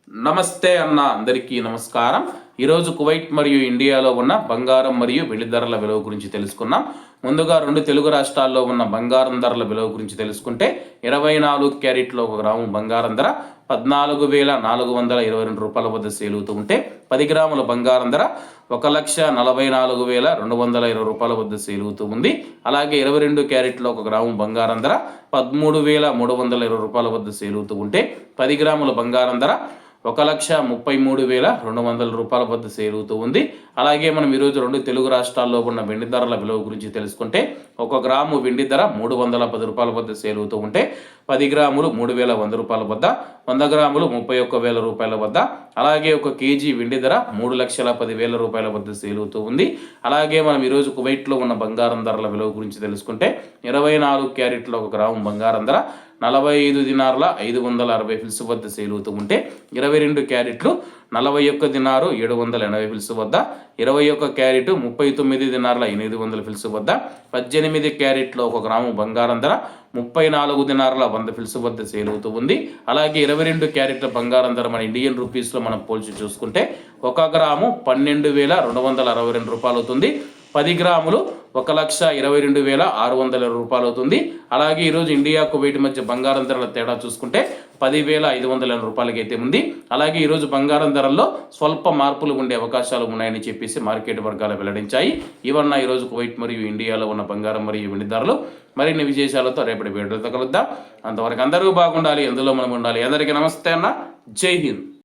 నమస్తే అన్న అందరికీ నమస్కారం. ఈరోజు కువైట్ మరియు ఇండియాలో ఉన్న బంగారం మరియు వెండి ధరల విలువ గురించి తెలుసుకున్నాం. ముందుగా రెండు తెలుగు రాష్ట్రాల్లో ఉన్న బంగారం ధరల విలువ గురించి తెలుసుకుంటే 24 క్యారెట్లో ఒక గ్రాము బంగారం ధర 14,422 రూపాయల వద్ద సేల్ అవుతూ ఉంటే 10 గ్రాముల బంగారం ధర 1,44,220 రూపాయల వద్ద సేల్ అవుతూ ఉంది. అలాగే 22 క్యారెట్లో ఒక గ్రాము బంగారం ధర 13,320 రూపాయల వద్ద సేల్ అవుతూ ఉంటే 10 గ్రాముల బంగారం ధర 1,33,200 రూపాయల వద్ద సేల్ అవుతూ ఉంది. అలాగే మనం ఈరోజు రెండు తెలుగు రాష్ట్రాల్లో ఉన్న వెండి ధరల విలువ గురించి తెలుసుకుంటే 1 గ్రాము వెండి ధర 310 రూపాయల వద్ద సేల్ అవుతూ ఉంటే 10 గ్రాములు 3,100 రూపాయల వద్ద, 100 గ్రాములు 31,000 రూపాయల వద్ద, అలాగే 1 కేజీ వెండి ధర 3,10,000 రూపాయల వద్ద సేల్ అవుతూ ఉంది. అలాగే మనం ఈరోజు కువైట్లో ఉన్న బంగారం ధరల విలువ గురించి తెలుసుకుంటే 24 క్యారెట్లో ఒక గ్రాము బంగారం ధర 45 దినార్ల 560 ఫిల్స్ వద్ద సేల్ అవుతూ ఉంటే 22 క్యారెట్లు 41 దినారు 780 ఫిల్స్ వద్ద, 21 క్యారెట్ 39 దినార్ల 800 ఫిల్స్ వద్ద, 18 క్యారెట్లో ఒక గ్రాము బంగారం ధర 34 దినార్ల 100 ఫిల్స్ వద్ద సేల్ అవుతూ ఉంది. అలాగే 22 క్యారెట్ల బంగారం ధర మన ఇండియన్ రూపీస్లో మనం పోల్చి చూసుకుంటే 1 గ్రాము 12,262 రూపాయలు అవుతుంది. 10 గ్రాములు 1,22,600 రూపాయలు అవుతుంది. అలాగే ఈరోజు ఇండియా కువైట్ మధ్య బంగారం ధరల తేడా చూసుకుంటే 10,500 రూపాయలకి అయితే ఉంది. అలాగే ఈరోజు బంగారం ధరల్లో స్వల్ప మార్పులు ఉండే అవకాశాలు ఉన్నాయని చెప్పేసి మార్కెట్ వర్గాలు వెల్లడించాయి. ఇవన్న ఈరోజు కువైట్ మరియు ఇండియాలో ఉన్న బంగారం మరియు వెండి ధరలు. మరిన్ని విశేషాలతో రేపటి వీడియోతో కలుద్దాం. అంతవరకు అందరూ బాగుండాలి, అందులో మనం ఉండాలి. అందరికీ నమస్తే అన్న, జై హింద్.